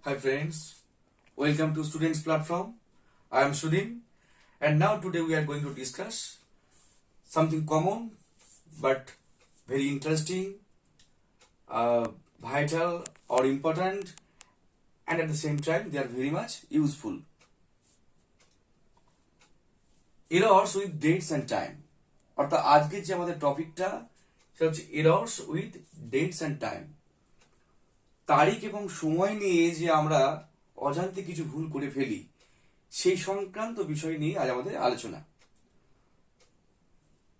Hi friends, welcome to Students Platform. I am Sudin, and now today we are going to discuss something common but very interesting, vital or important, and at the same time they are very much useful. Errors with dates and time. অর্থাৎ আজকের যে আমাদের টপিকটা সেটা হচ্ছে errors with dates and time. তারিখ এবং সময় নিয়ে যে আমরা অজান্তে কিছু ভুল করে ফেলি সেই সংক্রান্ত বিষয় নিয়ে আজ আমাদের আলোচনা।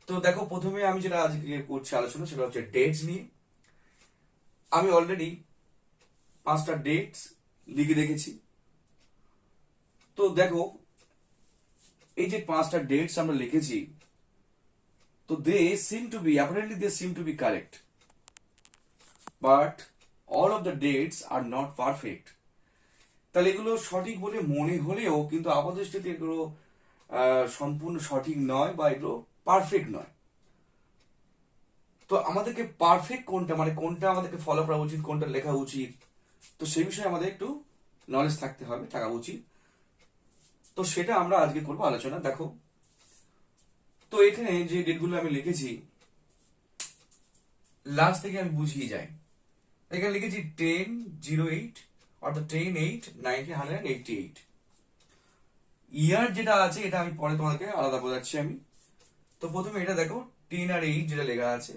তো দেখো, প্রথমে আমি যেটা আজকে করছি আলোচনা সেটা হচ্ছে ডেটস নিয়ে। আমি অলরেডি 5টা ডেটস লিখে রেখেছি। তো দেখো, এই যে 5টা ডেটস আমরা লিখেছি, তো they seem to be correct, but all of the dates are not perfect. তাহলে এগুলো সঠিক বলে মনে হলেও কিন্তু আপাতদৃষ্টিতে এগুলো সম্পূর্ণ সঠিক নয় বা এগুলো পারফেক্ট নয়। তো আমাদেরকে পারফেক্ট কোনটা, মানে কোনটা আমাদেরকে ফলো করা উচিত, কোনটা লেখা উচিত, তো সেই বিষয়ে আমাদের একটু নলেজ থাকতে হবে, থাকা উচিত। তো সেটা আমরা আজকে করবো আলোচনা। দেখো, তো এখানে যে ডেটগুলো আমি লিখেছি লাস্ট থেকে আমি বুঝিয়ে যাই। এখানে লিখেছি 10/08 অর্থাৎ 10/8/1988। ইয়ার যেটা আছে এটা আমি পরে তোমাদেরকে আলাদা বোঝাচ্ছি আমি। তো প্রথমে এটা দেখো, 10 আর 8 যেটা লেখা আছে,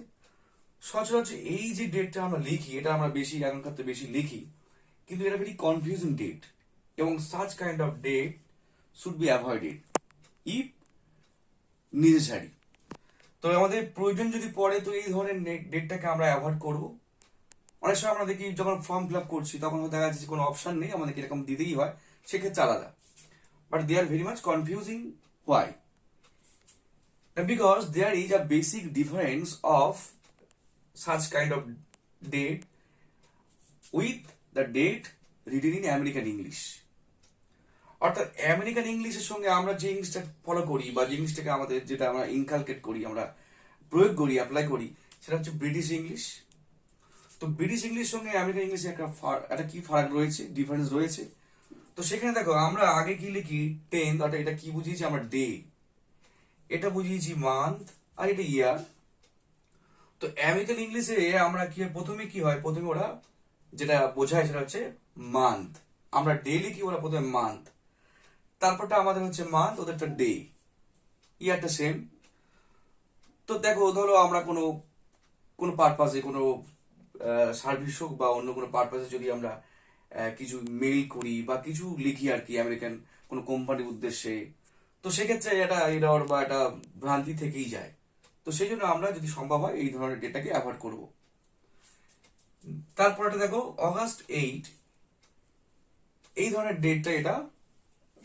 সচরাচর এই যে ডেটটা আমরা লিখি এটা আমরা বেশি এখনকার তো বেশি লিখি, কিন্তু এটা ভেরি কনফিউজিং ডেট এবং such kind of date should be avoided if necessary. তো আমাদের প্রয়োজন যদি পড়ে তো এই ধরনের ডেটটাকে আমরা অ্যাভয়েড করবো। অনেক সময় আমরা দেখি যখন ফর্ম ফিল আপ করছি তখন দেখা যাচ্ছে যে কোনো অপশন নেই, আমাদেরকে এরকম দিতেই হয়, সেক্ষেত্রে আলাদা। But they are very much confusing. Why? Because there is a basic difference of such kind of date with the date written in American English. অর্থাৎ আমেরিকান ইংলিশের সঙ্গে আমরা যে ইংলিশটা ফলো করি বা যে ইংলিশটাকে আমাদের যেটা আমরা ইনকালকেট করি, আমরা প্রয়োগ করি, অ্যাপ্লাই করি, সেটা হচ্ছে ব্রিটিশ ইংলিশ। তো ব্রিটিশ ইংলিশ সঙ্গে আমেরিকান ইংলিশে একটা কি ফারাক রয়েছে, ডিফারেন্স রয়েছে। তো সেখানে দেখো, আমরা আগে কি লিখি 10, অর্থাৎ এটা কি বুঝিয়েছি আমরা ডে, এটা বুঝিয়েছি মান্থ, আর এটা ইয়ার। তো আমেরিকান ইংলিশে আমরা কি প্রথমে কি হয়, প্রথমে ওরা যেটা বোঝায় সেটা হচ্ছে মান্থ, আমরা ডে লিখি, ওরা প্রথমে মান্থ, তারপরটা আমাদের হচ্ছে মান্থ, ওদেরটা ডে, ইয়ারটা সেম। তো দেখো, ধরো আমরা কোনো কোনো পারপাসে, কোনো সার্ভিস হোক বা অন্য কোনো পারপাসে যদি আমরা কিছু মেইল করি বা কিছু লিখি আর কি আমেরিকান কোনো কোম্পানির উদ্দেশ্যে, তো সেক্ষেত্রে এটা এরর বা একটা ভ্রান্তি থেকেই যায়। তো সেই জন্য আমরা যদি সম্ভব হয় এই ধরনের ডেটাকে অ্যাভয়েড করব। তারপর এটা দেখো, অগাস্ট 8, এই ধরনের ডেটটা এটা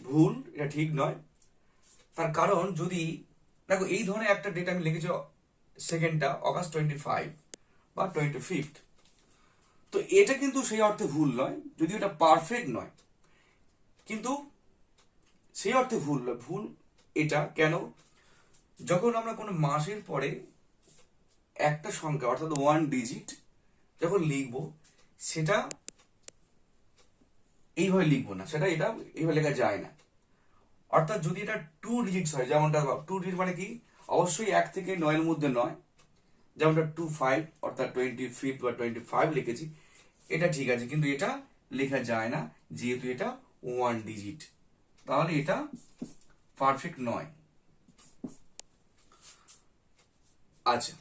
ভুল, এটা ঠিক নয়। তার কারণ যদি দেখো, এই ধরনের একটা ডেট আমি লিখেছি, সেকেন্ডটা অগাস্ট 25 বা 25, তো এটা কিন্তু সেই অর্থে ভুল নয়, যদিও এটা পারফেক্ট নয়, কিন্তু সেই অর্থে ভুল নয়। ভুল এটা কেন? যখন আমরা কোনো মাসের পরে একটা সংখ্যা অর্থাৎ 1 ডিজিট যখন লিখবো, সেটা এইভাবে লিখবো না, সেটা এটা এইভাবে লেখা যায় না। অর্থাৎ যদি এটা 2 ডিজিটস হয়, যেমনটা 2 ডিজিট মানে কি, অবশ্যই 1 থেকে 9 মধ্যে নয়, যেমনটা 25 অর্থাৎ 25 বা 25 লিখেছি, এটা ঠিক আছে, কিন্তু এটা লেখা যায় না যেহেতু এটা 1 ডিজিট, তাহলে এটা পারফেক্ট নয়। আচ্ছা,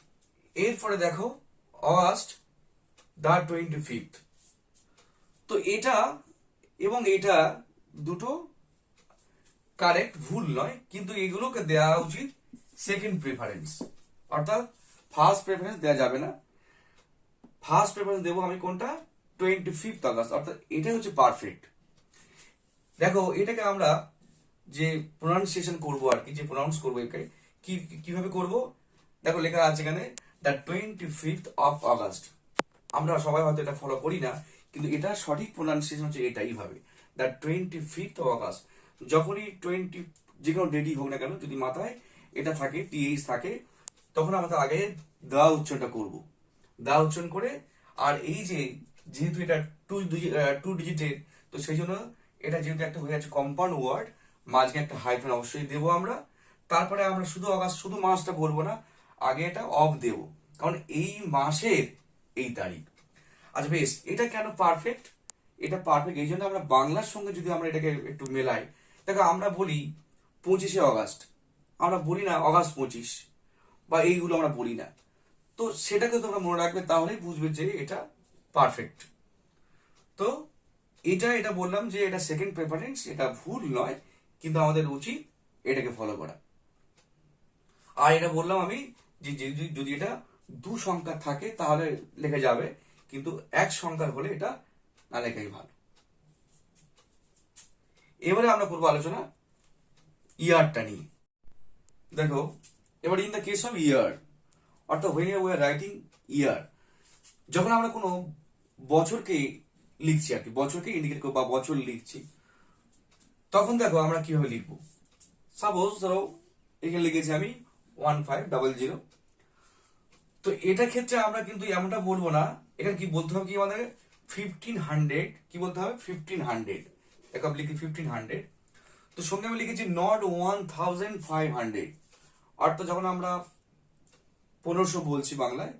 এরপরে দেখো, অগাস্ট দা 25, তো এটা এবং এটা দুটো কারেক্ট, ভুল নয়, কিন্তু এগুলোকে দেওয়া উচিত সেকেন্ড প্রেফারেন্স, অর্থাৎ ফার্স্ট প্রেফারেন্স দেওয়া যাবে না। ফার্স্ট প্রেফারেন্স দেবো আমি কোনটা, 25 আগস্ট, অর্থাৎ এটাই হচ্ছে পারফেক্ট। দেখো, এটাকে আমরা যে প্রোনাউন্সিয়েশন করবো আর কি, যে প্রোনাউন্স করবো একে কিভাবে করব, দেখো লেখা আছে এখানে দ্য 25th of August। আমরা সবাই হয়তো এটা ফলো করি না, কিন্তু এটা সঠিক প্রোনাউন্সিয়েশন হচ্ছে এটা এইভাবে, দ্য 25th of August। যখনই 20 যে কোনো ডেটই হোক না কেন, যদি মাথায় এটা থাকে, টিএইচ থাকে, তখন আমরা আগে দা উচ্চারণটা করব, দা উচ্চারণ করে। আর এই যে যেহেতু এটা টু ডিজিটের, তো সেই জন্য এটা যেহেতু একটা হয়ে যাচ্ছে কম্পাউন্ড ওয়ার্ড, মাঝখানে একটা হাইফেন অবশ্যই দেবো আমরা। তারপরে আমরা শুধু অগাস্ট, শুধু মাসটা বলবো না, আগে এটা অফ দেবো, কারণ এই মাসের এই তারিখ। আচ্ছা বেশ, এটা কেন পারফেক্ট? এটা পারফেক্ট এই জন্য, আমরা বাংলার সঙ্গে যদি আমরা এটাকে একটু মেলাই, দেখো আমরা বলি 25শে অগাস্ট, আমরা বলি না অগাস্ট 25, বা এইগুলো আমরা বলি না। তো সেটাকে তোমরা মনে রাখবে, তাহলেই বুঝবে যে এটা পারফেক্ট। তো এটা বললাম যে এটা সেকেন্ড প্রেফারেন্স, এটা ভুল নয়, কিন্তু আমাদের উচিত এটাকে ফলো করা। আর এটা বললাম আমি যে যদি এটা 2 সংখ্যা থাকে তাহলে লেখা যাবে, কিন্তু 1 সংখ্যার হলে এটা না লেখাই ভালো। এবারে আমরা করবো আলোচনা ইয়ারটা নিয়ে। দেখো এবার ইন দ্য কেস অফ ইয়ার, অর্থাৎ হোয়েন উই আর রাইটিং ইয়ার, যখন আমরা কোনো বছরকে লিখছি আর কি, বছরকে ইন্ডিকেট করবো বা বছর লিখছি, তখন দেখো আমরা কিভাবে লিখবো। সাপোজ ধরো এখানে লিখেছি আমি 1500। তো এটা ক্ষেত্রে আমরা কিন্তু এমনটা বলবো না, এখানে কি বলতে হবে, কি আমাদের 1500, কি বলতে হবে 1500, দেখো আমি লিখি 1500। তো সঙ্গে আমি লিখেছি নট 1500, অর্থাৎ যখন আমরা 1500 বলছি বাংলায়,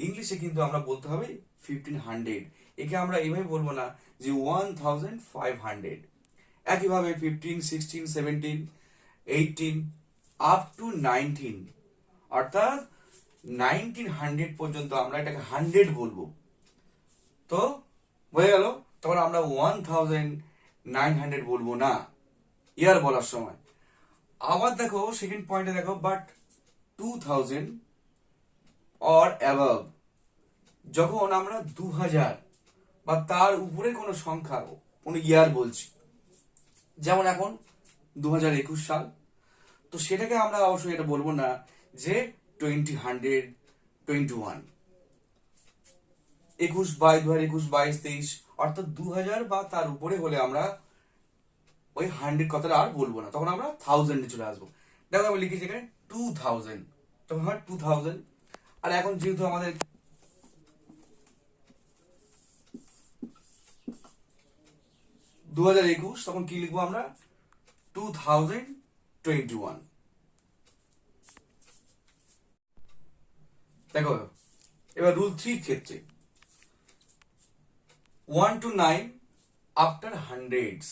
ইংলিশে কিন্তু আমরা বলতে হবে 1500। একে আমরা এইভাবে বলবো না যে 1500। একইভাবে 15, 16, 17, 18 আপ টু 19, অর্থাৎ 1900 পর্যন্ত আমরা এটাকে 100 বলবো। তো হয়ে গেল, তখন আমরা 1900 বলবো না ইয়ার বলার সময়। আবার দেখো সেকেন্ড পয়েন্টে দেখো, বাট 2000 অর অ্যাবাভ, যখন আমরা 2000 বা তার উপরে কোনো সংখ্যা, কোনো ইয়ার বলছি, যেমন এখন 2021 সাল, তো সেটাকে আমরা অবশ্যই এটা বলবো না যে 2021, 21, 2021, 22, 23, অর্থাৎ 2000 বা তার উপরে হলে আমরা ওই 100 কথাটা আর বলবো না, তখন আমরা 1000 চলে আসবো। দেখো আমি লিখেছি এখানে 2000, তখন হয় 2000। আর এখন যেহেতু আমাদের 2021, তখন কি লিখবো আমরা 2021। দেখো এবার রুল 3 ক্ষেত্রে 1 to 9 আফটার হান্ড্রেডস,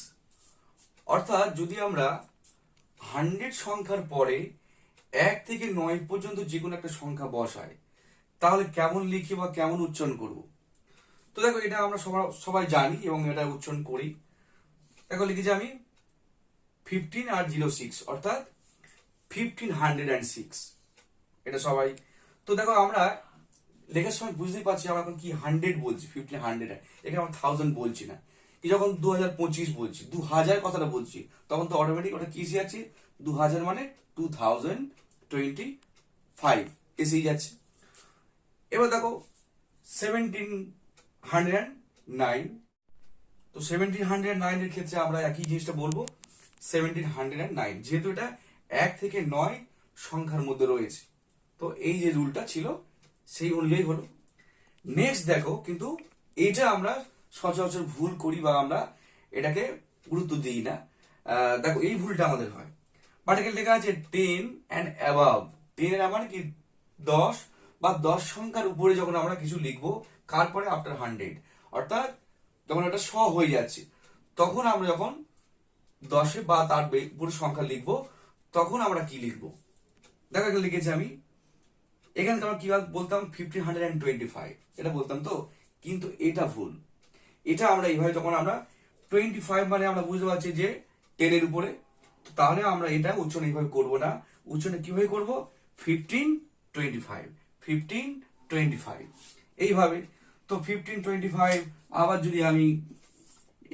অর্থাৎ যদি আমরা 100 সংখ্যার পরে 1 থেকে 9 পর্যন্ত যে কোনো একটা সংখ্যা বসাই, তাহলে কেমন লিখি বা কেমন উচ্চারণ করব। তো দেখো এটা আমরা সবাই জানি এবং এটা উচ্চারণ করি। দেখো লিখেছি আমি 15 আর 06, অর্থাৎ 1506, এটা সবাই। তো দেখো আমরা লেখার সময় বুঝতেই পারছি আমরা এখন কি 100 বলছি, 1500, এখানে আমরা 1000 বলছি না। কি যখন 2025 বলছি, 2000 কথাটা বলছি, তখন তো অটোমেটিক ওটা কি এসে যাচ্ছে, 2000 মানে 2025 এসেই যাচ্ছে। এবার দেখো 1709, তো 1709 এর ক্ষেত্রে আমরা একই জিনিসটা বলবো 1709, যেহেতু এটা 1 থেকে 9 সংখ্যার মধ্যে রয়েছে। তো এই যে রুলটা ছিল সেই অনুযায়ী হলো। নেক্সট দেখো, কিন্তু এটা আমরা সচরাচর ভুল করি বা আমরা এটাকে গুরুত্ব দিই না। দেখো এই ভুলটা আমাদের হয়, বাট এখানে লেখা আছে 10 and above, 10 এর মানে কি 10 বা 10 সংখ্যার উপরে যখন আমরা কিছু লিখবো, কার পরে আফটার 100, অর্থাৎ যখন এটা শ হয়ে যাচ্ছে, তখন আমরা যখন 10 বা তার উপরে সংখ্যা লিখবো, তখন আমরা কি লিখবো। দেখো এখানে লিখেছি আমি, এখানে আমরা কি বলতাম 1525, এটা বলতাম তো, কিন্তু এটা ভুল। এটা আমরা এইভাবে যখন আমরা 25 মানে আমরা বুঝতে পারছি যে 10 এর উপরে, তাহলে আমরা এটা উচ্চারণ এইভাবে করবো না, উচ্চারণ কিভাবে করব 1525, 1525 এইভাবে। তো 1525, আবার যদি আমি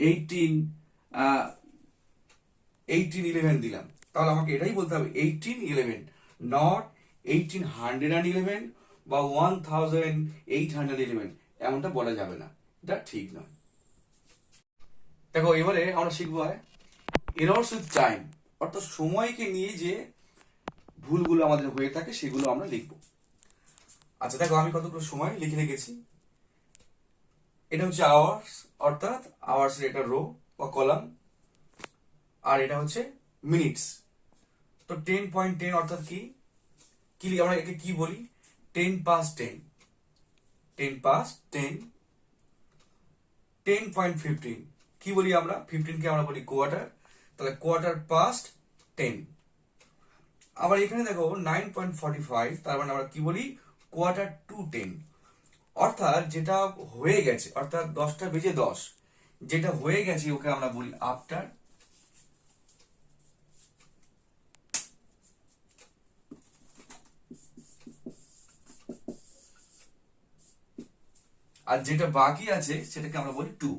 1811 দিলাম, তাহলে আমাকে এটাই বলতে হবে 1811, নট 1811 বা 1811, এমনটা বলা যাবে না, এটা ঠিক নয়। দেখো এবারে আমরা শিখবো এরর্স উইথ টাইম, অর্থাৎ সময়কে নিয়ে যে ভুলগুলো আমাদের হয়ে থাকে সেগুলো আমরা লিখবো। আচ্ছা দেখো আমি কতগুলো সময় লিখে রেখেছি। এটা হচ্ছে আওয়ার্স, অর্থাৎ আওয়ার্সের এটা রো বা কলাম, আর এটা হচ্ছে মিনিটস। তো 10.10 অর্থাৎ কি কি আমরা একে কি বলি? 10 past 10, 10 past 10। 10.15 কি বলি আমরা? 15 কে আমরা বলি কোয়ার্টার, তাহলে কোয়ার্টার পাস্ট 10। আবার এখানে দেখো 9.45, তার মানে আমরা কি বলি? Quarter to 10। অর্থাৎ যেটা হয়ে গেছে, অর্থাৎ 10টা বেজে 10, যেটা হয়ে গেছে ওকে আমরা বলি আফটার। আর যেটা বাকি আছে সেটাকে আমরা বলি টু,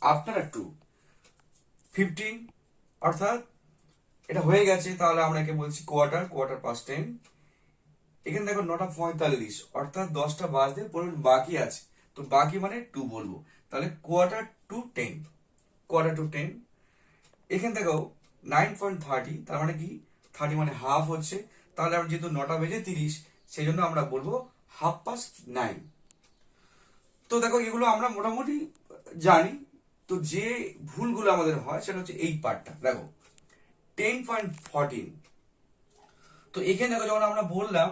আফটার আর টু। 15 অর্থাৎ এটা হয়ে গেছে, তাহলে আমরা একে বলছি কোয়ার্টার, কোয়ার্টার পাস্ট 10। এখানে দেখো 9:45 অর্থাৎ 10টা বাজতে 15 মিনিট বাকি আছে, তো বাকি মানে টু বলবো, তাহলে কোয়ার্টার টু 10, কোয়ার্টার টু 10। এখানে দেখো 9.30, তার মানে কি? 30 মানে হাফ হচ্ছে, তাহলে আমরা যেহেতু 9টা বেজে 30, সেই জন্য আমরা বলবো হাফ পাস্ট 9। তো দেখো এগুলো আমরা মোটামুটি জানি। তো যে ভুলগুলো আমাদের হয় সেটা হচ্ছে এই পার্টটা। দেখো 10.14, তো এখানে দেখো যখন আমরা বললাম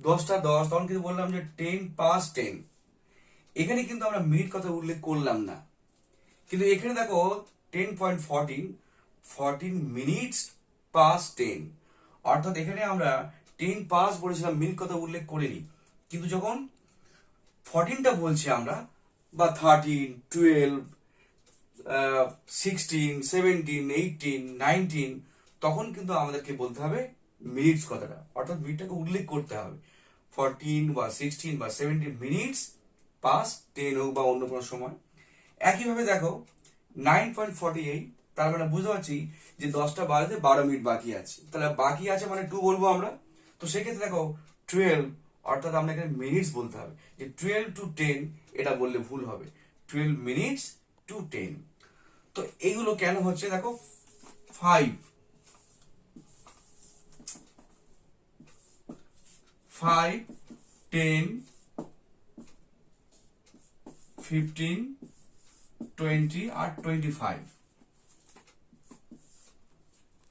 10টা 10, তখন কিন্তু বললাম যে 10 past 10। এখানে কিন্তু আমরা মিনিট কথা উল্লেখ করলাম না, কিন্তু এখানে দেখো 10.14, 14 মিনিটস পাস্ট 10। অর্থাৎ এখানে আমরা 10 পাস বলেছিলাম, মিনিট কথা উল্লেখ করিনি। কিন্তু যখন 14টা বলছি আমরা, বা 13, 12, 16, 17, 18, 19, তখন কিন্তু আমাদেরকে বলতে হবে মিনিটস কথাটা, অর্থাৎ মিনিটটাকে উল্লেখ করতে হবে। 14 বা 16 বা 17 মিনিটস পাস 10 হোক বা অন্য কোনো সময়। একইভাবে দেখো 9.48, তার মানে বুঝতে পারছি যে 10টা বাজতে 12 মিনিট বাকি আছে, তাহলে বাকি আছে মানে টু বলবো আমরা। তো সেক্ষেত্রে দেখো 12, অর্থাৎ আমরা এখানে মিনিটস বলতে হবে, যে 12 to 10 এটা বললে ভুল হবে, 12 মিনিটস টু 10। তো এইগুলো কেন হচ্ছে? দেখো 5, 10, 15, 20 আর 25।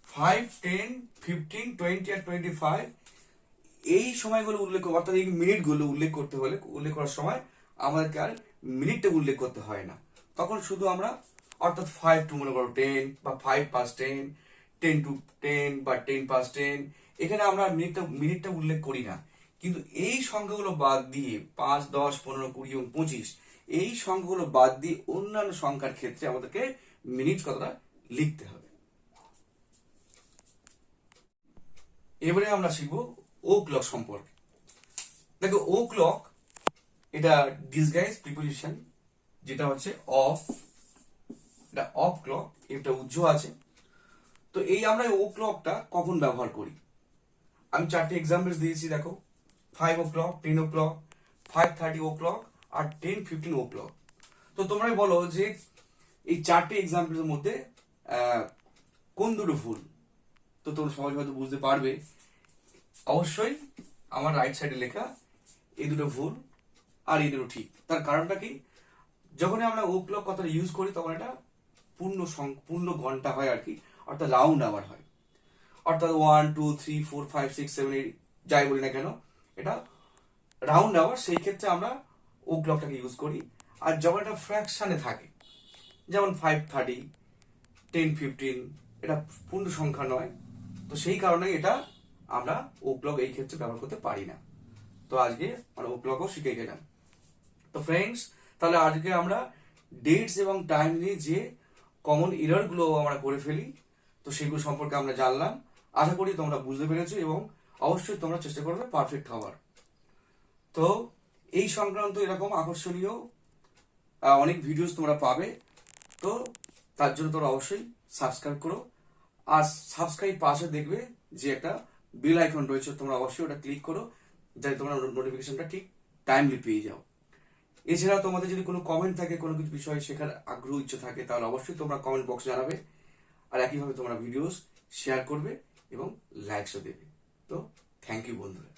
5, 10, 15, 20 আর 25 এই সময়গুলো উল্লেখ, অর্থাৎ এই মিনিটগুলো উল্লেখ করতে হলে, উল্লেখ করার সময় আমাদেরকে আর মিনিটটা উল্লেখ করতে হয় না, তখন শুধু আমরা অর্থাৎ 5 টু মনে করো 10 বা 5 past 10, 10 to 10 বা 10 past 10, এখানে আমরা মিনিটটা উল্লেখ করি না। কিন্তু এই সংখ্যাগুলো বাদ দিয়ে 5, 10, 15, 20 এবং 25 এই সংখ্যাগুলো বাদ দিয়ে অন্যান্য সংখ্যার ক্ষেত্রে আমাদেরকে মিনিট কথাটা লিখতে হবে। এবারে আমরা শিখবো ও ক্লক সম্পর্কে। দেখো ও ক্লক এটা ডিসগাইজ প্রিপোজিশন, যেটা হচ্ছে অফ, এটা অফ ক্লক, এটা উজ্জ্ব আছে। তো এই আমরা ও ক্লকটা কখন ব্যবহার করি? আমি 4টে এক্সাম্পল দিয়েছি। দেখো 5 o'clock, 10 o'clock, 5:30 o'clock আর 10:15 o'clock। তো তোমরাই বলো যে এই 4টে এক্সাম্পলের মধ্যে কোন দুটো ভুল? তো তোমরা সহজ হয়তো বুঝতে পারবে। অবশ্যই আমার রাইট সাইডে লেখা এই দুটো ভুল আর এই দুটো ঠিক। তার কারণটা কি? যখন আমরা ও ক্লক কথাটা ইউজ করি তখন এটা পূর্ণ ঘন্টা হয় আর কি, অর্থাৎ রাউন্ড আওয়ার হয়। অর্থাৎ 1, 2, 3, 4, 5, 6, 7, 8 যাই বলি না কেন, এটা রাউন্ড আওয়ার, সেই ক্ষেত্রে আমরা ও ক্লকটাকে ইউজ করি। আর যখন এটা ফ্র্যাকশনে থাকে, যেমন 5:30, 10:15, এটা পূর্ণ সংখ্যা নয়, তো সেই কারণে এটা আমরা ও ক্লক এই ক্ষেত্রে ব্যবহার করতে পারি না। তো আজকে আমরা ও ক্লকও শিখে গেলাম। তো ফ্রেন্ডস, তাহলে আজকে আমরা ডেটস এবং টাইম নিয়ে যে কমন এররগুলো আমরা করে ফেলি, তো সেগুলো সম্পর্কে আমরা জানলাম। আশা করি তোমরা বুঝতে পেরেছো এবং অবশ্যই তোমরা চেষ্টা করবে পারফেক্ট হওয়ার। তো এই সংক্রান্ত এরকম আকর্ষণীয় অনেক ভিডিওস তোমরা পাবে। তো তার জন্য তোমরা অবশ্যই সাবস্ক্রাইব করো, আর সাবস্ক্রাইব পাশে দেখবে যে একটা বেল আইকন রয়েছে, তোমরা অবশ্যই ওটা ক্লিক করো, যাতে তোমরা নোটিফিকেশনটা ঠিক টাইমলি পেয়ে যাও। এছাড়া তোমাদের যদি কোনো কমেন্ট থাকে, কোনো কিছু বিষয়ে শেখার আগ্রহ ইচ্ছে থাকে, তাহলে অবশ্যই তোমরা কমেন্ট বক্সে জানাবে। আর একইভাবে তোমরা ভিডিওস শেয়ার করবে এবং লাইকসও দেবে। তো থ্যাংক ইউ বন্ধুরা।